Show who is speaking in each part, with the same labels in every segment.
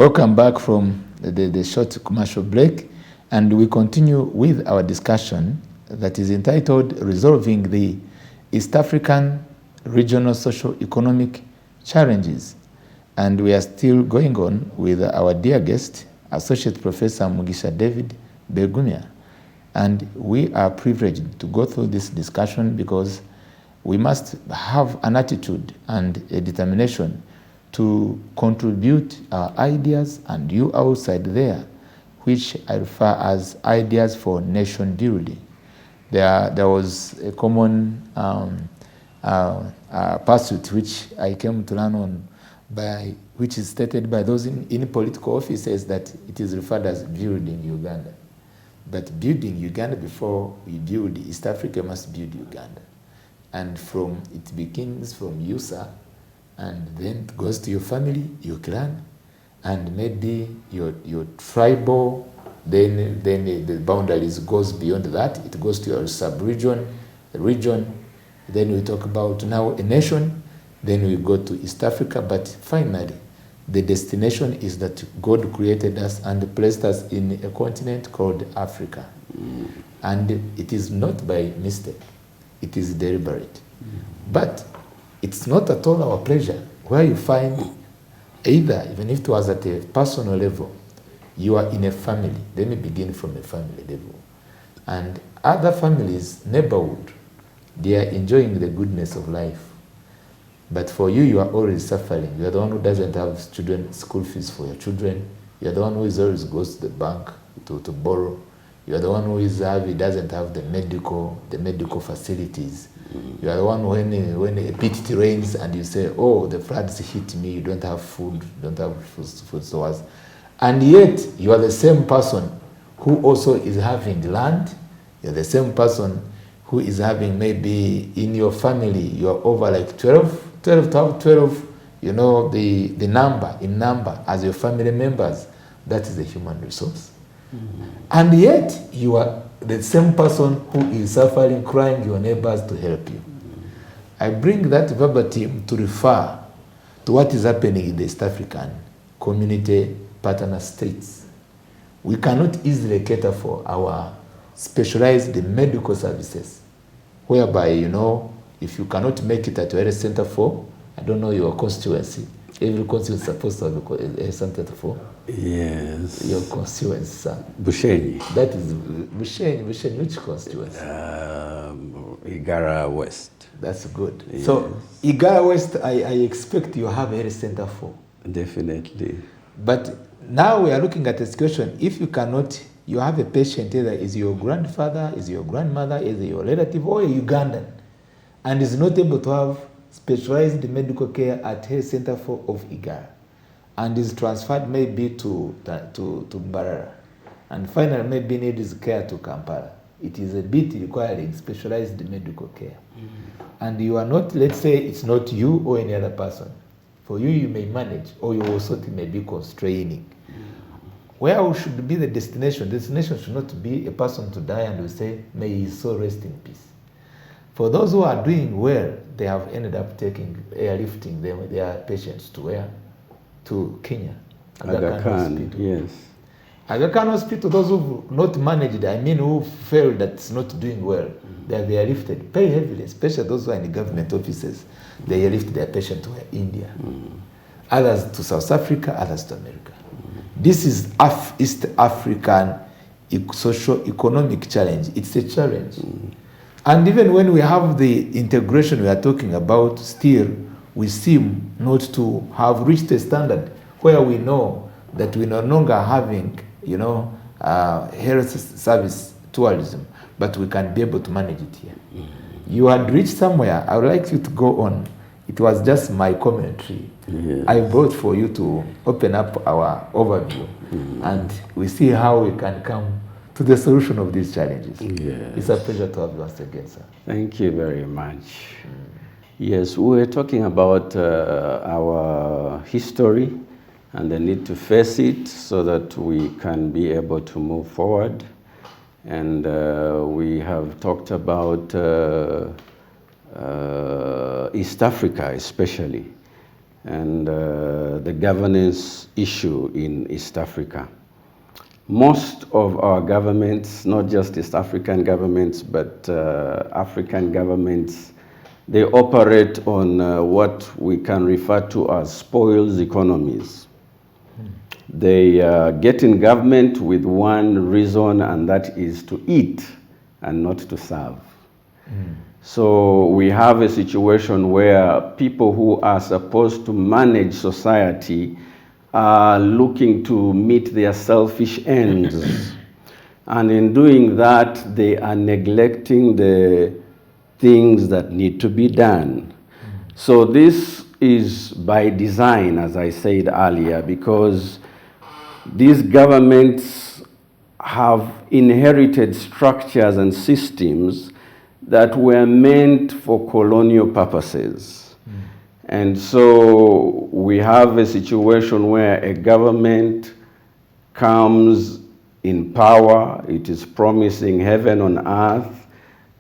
Speaker 1: Welcome back from the short commercial break, and we continue with our discussion that is entitled Resolving the East African Regional Socio-Economic Challenges. And we are still going on with our dear guest, Associate Professor Mugisha David Begumya. And we are privileged to go through this discussion because we must have an attitude and a determination to contribute our ideas, and you outside there, which I refer as ideas for nation building. There was a common pursuit which I came to learn on, which is stated by those in political offices, that it is referred as building Uganda. But building Uganda, before we build East Africa, must build Uganda. And it begins from USA, and then it goes to your family, your clan, and maybe your tribal, then the boundaries goes beyond that. It goes to your sub-region, region, then we talk about now a nation, then we go to East Africa, but finally, the destination is that God created us and placed us in a continent called Africa. And it is not by mistake, it is deliberate. But it's not at all our pleasure, where you find either, even if it was at a personal level, you are in a family. Let me begin from a family level. And other families, neighborhood, they are enjoying the goodness of life. But for you, you are always suffering. You are the one who doesn't have school fees for your children. You are the one who always goes to the bank to borrow. You are the one who doesn't have the medical facilities. You are the one when a pit rains and you say, oh, the floods hit me, you don't have food, don't have food stores. And yet, you are the same person who also is having land. You're the same person who is having, maybe in your family, you're over like 12, you know, the number as your family members. That is the human resource. And yet, you are the same person who is suffering, crying your neighbors to help you. I bring that verbatim to refer to what is happening in the East African community partner states. We cannot easily cater for our specialized medical services, whereby, you know, if you cannot make it at your health center for, I don't know your constituency, every constituency is supposed to have a center for.
Speaker 2: Yes.
Speaker 1: Your constituency, sir.
Speaker 2: Bushenyi.
Speaker 1: That is Bushenyi, which constituency?
Speaker 2: Igara West.
Speaker 1: That's good.
Speaker 2: Yes.
Speaker 1: So, Igara West, I expect you have a health center for.
Speaker 2: Definitely.
Speaker 1: But now we are looking at a situation, if you cannot, you have a patient, either is your grandfather, is your grandmother, is your relative, or a Ugandan, and is not able to have specialized medical care at health center for of Igara, and is transferred maybe to Mbarara, and finally maybe needs care to Kampala. It is a bit requiring specialized medical care. And you are not, let's say it's not you or any other person. For you, you may manage, or you also may be constraining. Where should be the destination? The destination should not be a person to die and we say, may his soul rest in peace. For those who are doing well, they have ended up airlifting their patients to where? To Kenya.
Speaker 2: Aga Khan, yes.
Speaker 1: Aga Khan Hospital, those who not managed, who failed, that's not doing well, they are airlifted, pay heavily, especially those who are in the government offices. They airlift their patients to India. Others to South Africa, others to America. This is East African socio-economic challenge. It's a challenge. And even when we have the integration we are talking about, still we seem not to have reached a standard where we know that we're no longer having, you know, health service tourism, but we can be able to manage it here. You had reached somewhere. I would like you to go on. It was just my commentary. Yes. I brought for you to open up our overview, and we see how we can come to the solution of these challenges.
Speaker 2: Yes.
Speaker 1: It's a pleasure to have you once again, sir.
Speaker 2: Thank you very much. Yes, we were talking about our history and the need to face it so that we can be able to move forward. And we have talked about East Africa especially, and the governance issue in East Africa. Most of our governments, not just East African governments, but African governments, they operate on what we can refer to as spoils economies. They get in government with one reason, and that is to eat and not to serve. So we have a situation where people who are supposed to manage society are looking to meet their selfish ends. And in doing that, they are neglecting the things that need to be done. So this is by design, as I said earlier, because these governments have inherited structures and systems that were meant for colonial purposes. And so we have a situation where a government comes in power, it is promising heaven on earth,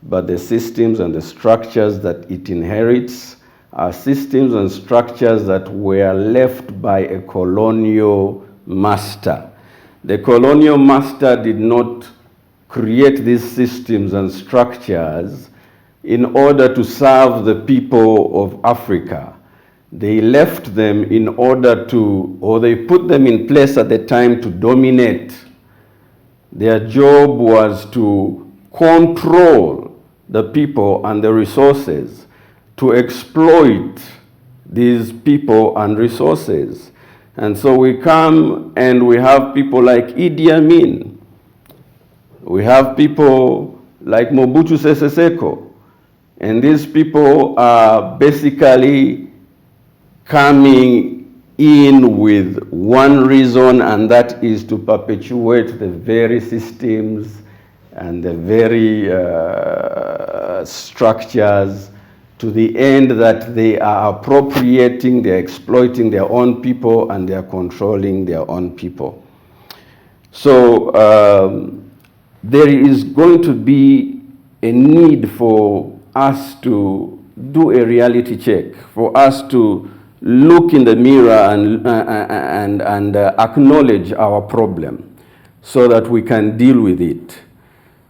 Speaker 2: but the systems and the structures that it inherits are systems and structures that were left by a colonial master. The colonial master did not create these systems and structures in order to serve the people of Africa. They left them in order to, or they put them in place at the time to dominate. Their job was to control the people and the resources, to exploit these people and resources. And so we come and we have people like Idi Amin. We have people like Mobutu Sese Seko. And these people are basically coming in with one reason, and that is to perpetuate the very systems and the very structures to the end that they are appropriating, they're exploiting their own people, and they're controlling their own people. So there is going to be a need for us to do a reality check, for us to look in the mirror and acknowledge our problem so that we can deal with it.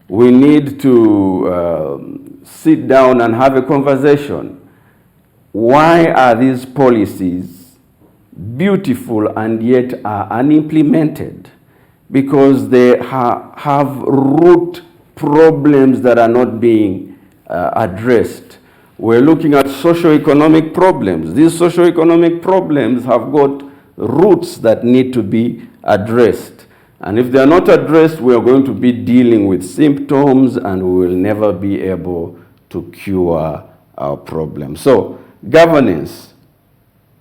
Speaker 2: We need to sit down and have a conversation. Why are these policies beautiful and yet are unimplemented? Because they have root problems that are not being addressed. We're looking at socio-economic problems. These socio-economic problems have got roots that need to be addressed. And if they're not addressed, we are going to be dealing with symptoms and we will never be able to cure our problem. So governance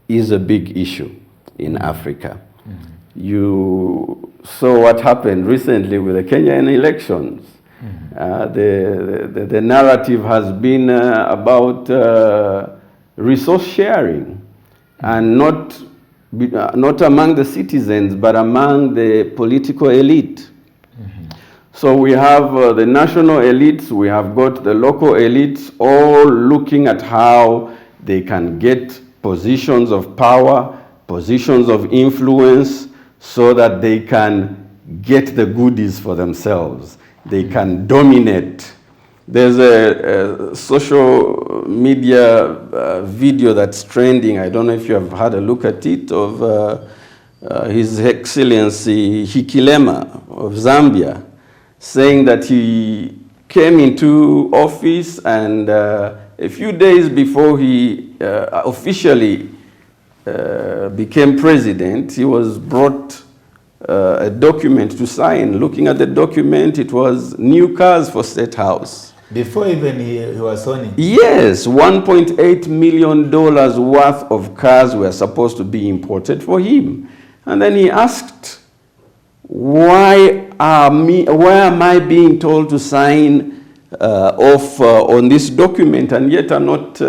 Speaker 2: is a big issue in Africa. You saw what happened recently with the Kenyan elections. The narrative has been about resource sharing, and not among the citizens, but among the political elite. So we have the national elites, we have got the local elites, all looking at how they can get positions of power, positions of influence, so that they can get the goodies for themselves. They can dominate. There's a social media video that's trending. I don't know if you have had a look at it, of His Excellency Hikilema of Zambia, saying that he came into office and a few days before he officially became president, he was brought a document to sign. Looking at the document, it was new cars for State House.
Speaker 1: Before even he was on it?
Speaker 2: Yes, $1.8 million worth of cars were supposed to be imported for him. And then he asked, why am I being told to sign off on this document, and yet I'm not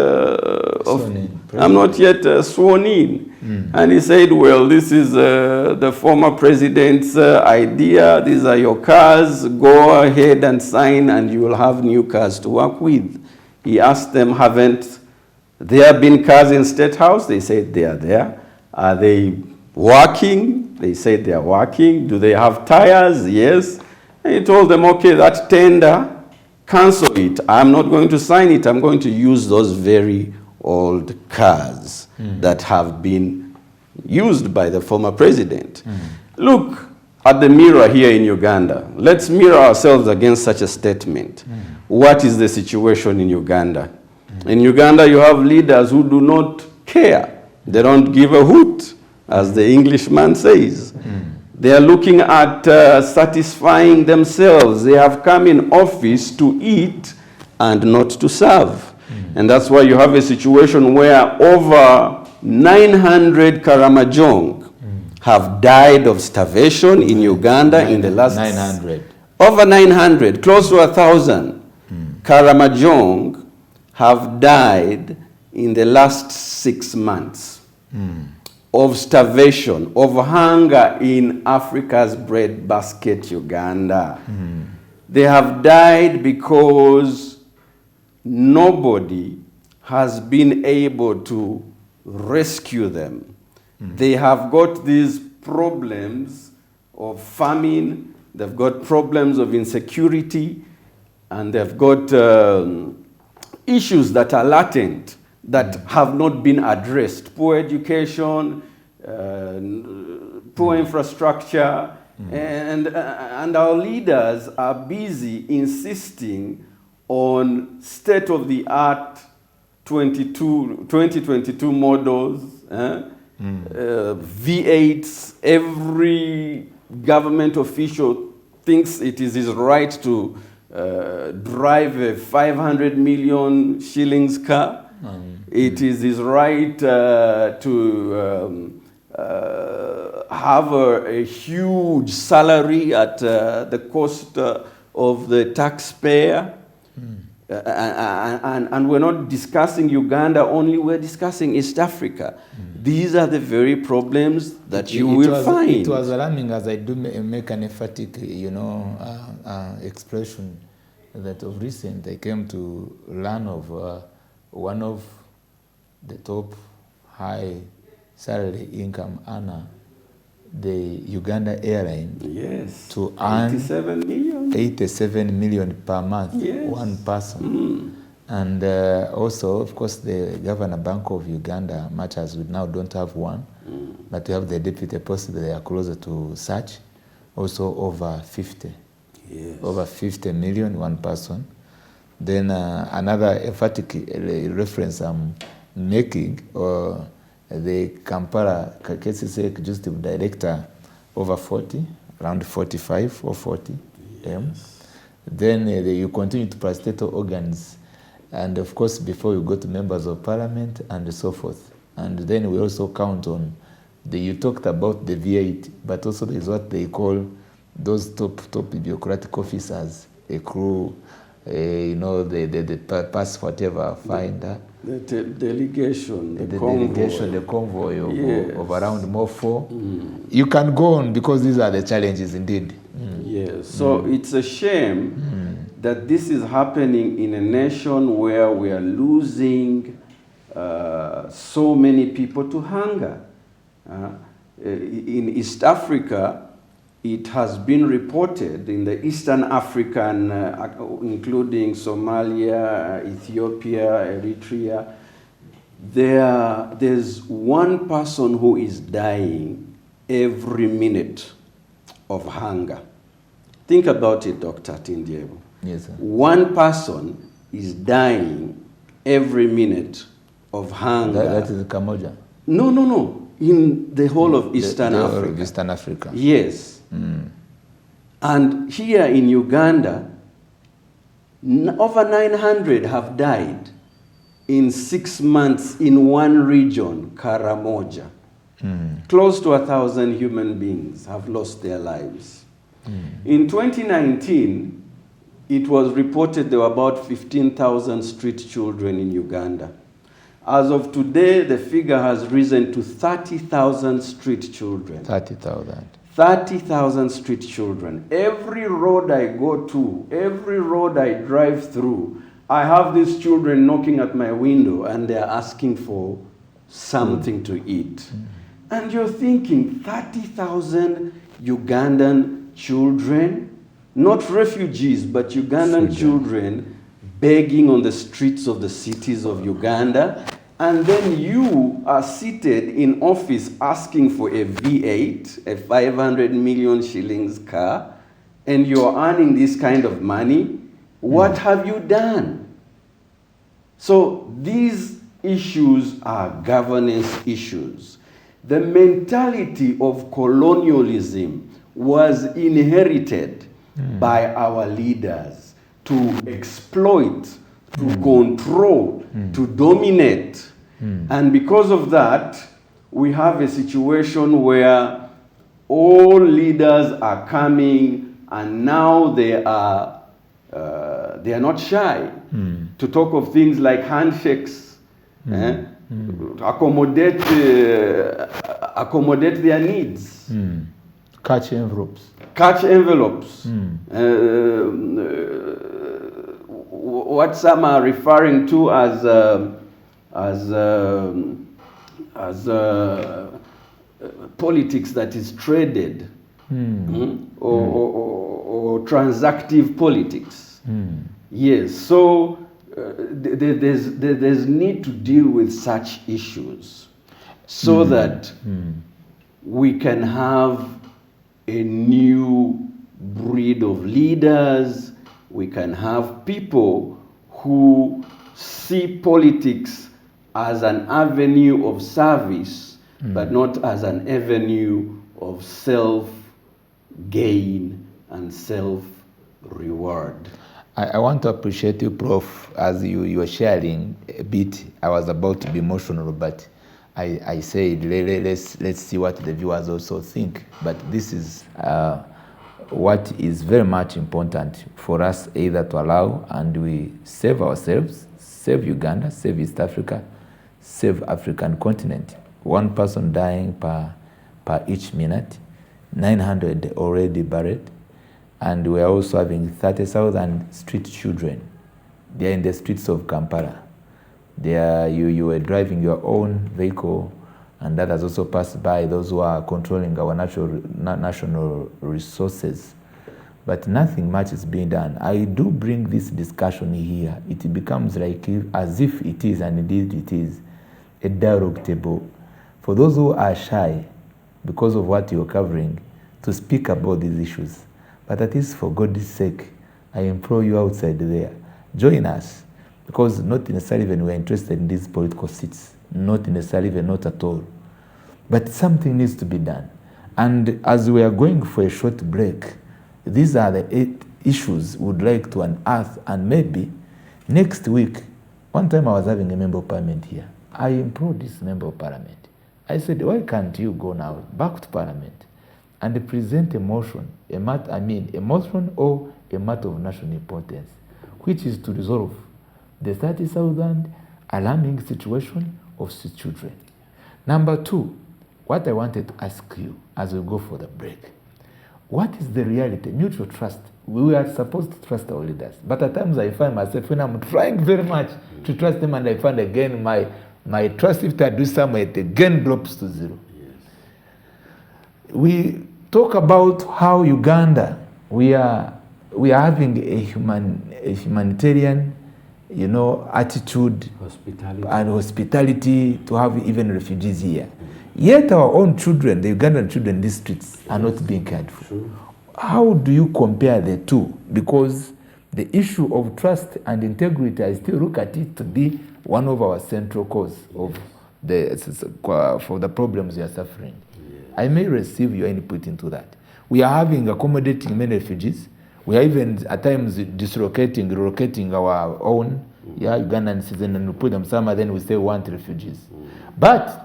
Speaker 2: yet sworn in? And he said, well, this is the former president's idea. These are your cars. Go ahead and sign and you will have new cars to work with. He asked them, haven't There have been cars in State House. They said they are there. Are they working? They said they are working. Do they have tires? Yes. And he told them, okay, that tender, cancel it. I'm not going to sign it. I'm going to use those very old cars that have been used by the former president. Look at the mirror here in Uganda. Let's mirror ourselves against such a statement. What is the situation in Uganda? In Uganda, you have leaders who do not care. They don't give a hoot, as the Englishman says. They are looking at satisfying themselves. They have come in office to eat and not to serve. And that's why you have a situation where over 900 Karamojong have died of starvation in Uganda in the last...
Speaker 1: 900.
Speaker 2: Over 900, close to 1,000 Karamojong have died in the last 6 months of starvation, of hunger in Africa's breadbasket, Uganda. They have died because nobody has been able to rescue them. They have got these problems of famine, they've got problems of insecurity, and they've got issues that are latent that have not been addressed. Poor education, poor infrastructure, and our leaders are busy insisting on state-of-the-art 2022 models, V8s. Every government official thinks it is his right to drive a 500 million shillings car. It is his right to have a huge salary at the cost of the taxpayer. And we're not discussing Uganda only, we're discussing East Africa. These are the very problems that you will find.
Speaker 1: It was alarming, as I do make an emphatic, expression, that of recent I came to learn of one of the top high salary income earner, the Uganda airline,
Speaker 2: yes,
Speaker 1: to earn
Speaker 2: 87
Speaker 1: million per month,
Speaker 2: yes,
Speaker 1: one person. And also, of course, the Governor Bank of Uganda, much as we now don't have one, but we have the deputy president, they are closer to such, also over 50.
Speaker 2: Yes.
Speaker 1: Over 50 million, one person. Then another emphatic reference I'm making, the Kampala KCC Executive Director, over 40, around 45 or 40 M. Then you continue to parastatal organs, and of course before you go to members of parliament and so forth. And then we also count on you talked about the V8, but also there is what they call those top bureaucratic officers, a crew, the pass whatever finder.
Speaker 2: The delegation, the
Speaker 1: convoy. Delegation, the convoy of around MOFO. You can go on because these are the challenges indeed.
Speaker 2: Yes, so it's a shame that this is happening in a nation where we are losing so many people to hunger. In East Africa, it has been reported in the Eastern African, including Somalia, Ethiopia, Eritrea, there's one person who is dying every minute of hunger. Think about it, Dr. Tindiebo.
Speaker 1: Yes, sir.
Speaker 2: One person is dying every minute of hunger.
Speaker 1: That is Kamoja?
Speaker 2: No. In the whole of Eastern Africa.
Speaker 1: Whole of Eastern Africa.
Speaker 2: Yes. And here in Uganda, over 900 have died in 6 months in one region, Karamoja. Close to 1,000 human beings have lost their lives. In 2019, it was reported there were about 15,000 street children in Uganda. As of today, the figure has risen to 30,000 street children.
Speaker 1: 30,000.
Speaker 2: 30,000 street children. Every road I go to, every road I drive through, I have these children knocking at my window and they're asking for something to eat. And you're thinking 30,000 Ugandan children, not refugees, but Ugandan children begging on the streets of the cities of Uganda. And then you are seated in office asking for a V8, a 500 million shillings car, and you're earning this kind of money. What have you done? So these issues are governance issues. The mentality of colonialism was inherited by our leaders to exploit, to control, to dominate. And because of that, we have a situation where all leaders are coming and now they are not shy to talk of things like handshakes, accommodate their needs.
Speaker 1: Catch envelopes.
Speaker 2: Catch envelopes. What some are referring to as politics that is traded, or transactive politics. Yes, so there's need to deal with such issues so that we can have a new breed of leaders. We can have people who see politics as an avenue of service, but not as an avenue of self-gain and self-reward.
Speaker 1: I want to appreciate you, Prof, as you were sharing a bit. I was about to be emotional, but I said, let's see what the viewers also think. But this is what is very much important for us, either to allow and we save ourselves, save Uganda, save East Africa, save African continent. One person dying per each minute, 900 already buried, and we are also having 30,000 street children. They are in the streets of Kampala. They are, you were driving your own vehicle, and that has also passed by those who are controlling our national resources. But nothing much is being done. I do bring this discussion here. It becomes like as if it is, and indeed it is, a dialogue table for those who are shy because of what you're covering to speak about these issues. But at least for God's sake, I implore you outside there, join us, because not necessarily when we're interested in these political seats, not necessarily, not at all. But something needs to be done. And as we are going for a short break, these are the 8 issues we would like to unearth, and maybe next week, one time I was having a member of parliament here. I implored this member of parliament. I said, why can't you go now back to parliament and present a motion, a motion or a matter of national importance, which is to resolve the 30,000 alarming situation of children. Number 2, what I wanted to ask you as we go for the break, what is the reality? Mutual trust. We are supposed to trust our leaders, but at times I find myself, when I'm trying very much to trust them, and I find again my trust, if I do somewhere, it again drops to 0. Yes. We talk about how Uganda, we are having a humanitarian, attitude, hospitality to have even refugees here. Yet our own children, the Ugandan children in these streets, are not being cared for. Sure. How do you compare the two? Because the issue of trust and integrity, I still look at it to be one of our central cause of for the problems we are suffering. Yes. I may receive your input into that. We are accommodating many refugees. We are even at times relocating our own Ugandan citizens, and we put them somewhere, then we say we want refugees. But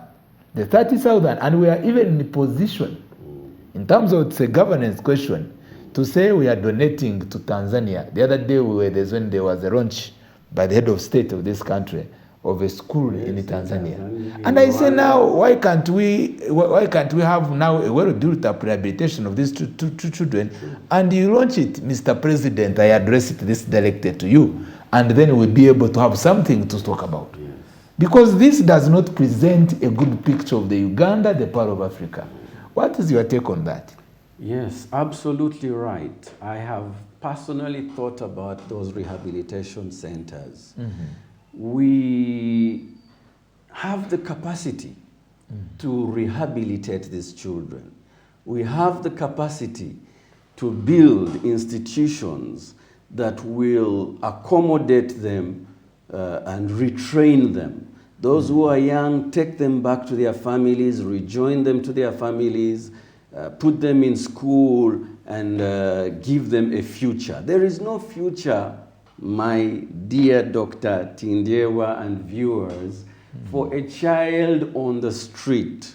Speaker 1: the 30,000, and we are even in a position, in terms of it's a governance question, to say we are donating to Tanzania. The other day when there was a launch by the head of state of this country of a school in Tanzania. And I say now, why can't we have now a well-built up rehabilitation of these two children? And you launch it, Mr. President, I address it this directed to you. and then we'll be able to have something to talk about.
Speaker 2: Yes.
Speaker 1: Because this does not present a good picture of the Uganda, the Pearl of Africa. What is your take on that?
Speaker 2: Yes, absolutely right. I have personally thought about those rehabilitation centers. We have the capacity to rehabilitate these children. We have the capacity to build institutions that will accommodate them and retrain them. Those who are young, take them back to their families, rejoin them to their families, put them in school, and give them a future. There is no future, my dear Dr. Tindiewa and viewers, for a child on the street.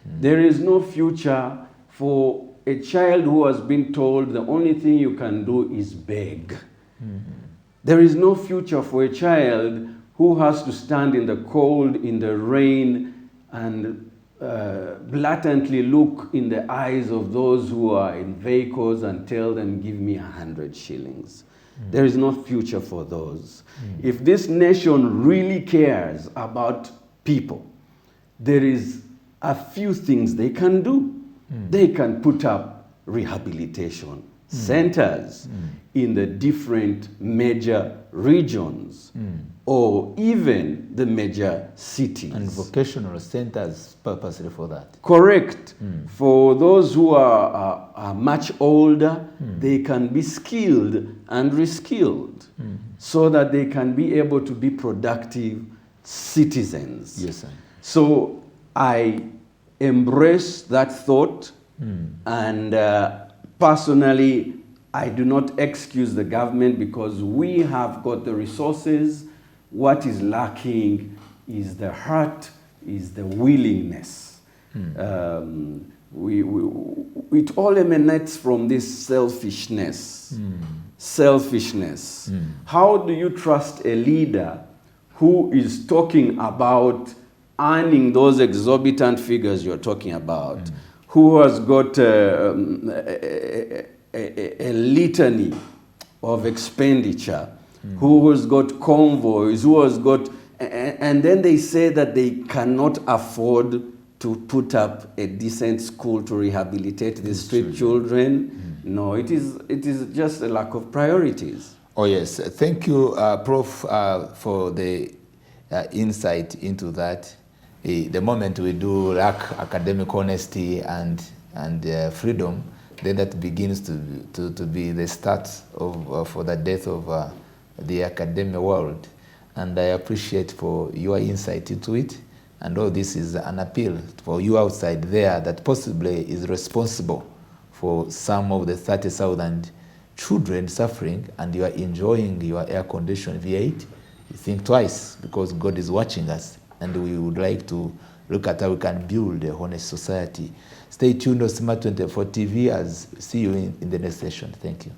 Speaker 2: There is no future for a child who has been told the only thing you can do is beg. There is no future for a child who has to stand in the cold, in the rain, and blatantly look in the eyes of those who are in vehicles and tell them, give me 100 shillings. There is no future for those. If this nation really cares about people, there is a few things they can do. They can put up rehabilitation centers in the different major regions or even the major cities.
Speaker 1: And vocational centers purposely for that.
Speaker 2: Correct. For those who are much older, they can be skilled and reskilled so that they can be able to be productive citizens.
Speaker 1: Yes, sir.
Speaker 2: So I embrace that thought, and personally, I do not excuse the government because we have got the resources. What is lacking is the heart, is the willingness. It all emanates from this selfishness. Selfishness. How do you trust a leader who is talking about earning those exorbitant figures you're talking about, who has got a litany of expenditure, who has got convoys, who has got, and then they say that they cannot afford to put up a decent school to rehabilitate the street children? No, it is just a lack of priorities.
Speaker 1: Oh yes, thank you, Prof, for the insight into that. The moment we do lack academic honesty and freedom, then that begins to be the start of for the death of the academic world. And I appreciate for your insight into it. And all this is an appeal for you outside there that possibly is responsible for some of the 30,000 children suffering, and you are enjoying your air-conditioned V8. You think twice, because God is watching us, and we would like to look at how we can build a honest society. Stay tuned on Smart 24 TV. See you in the next session. Thank you.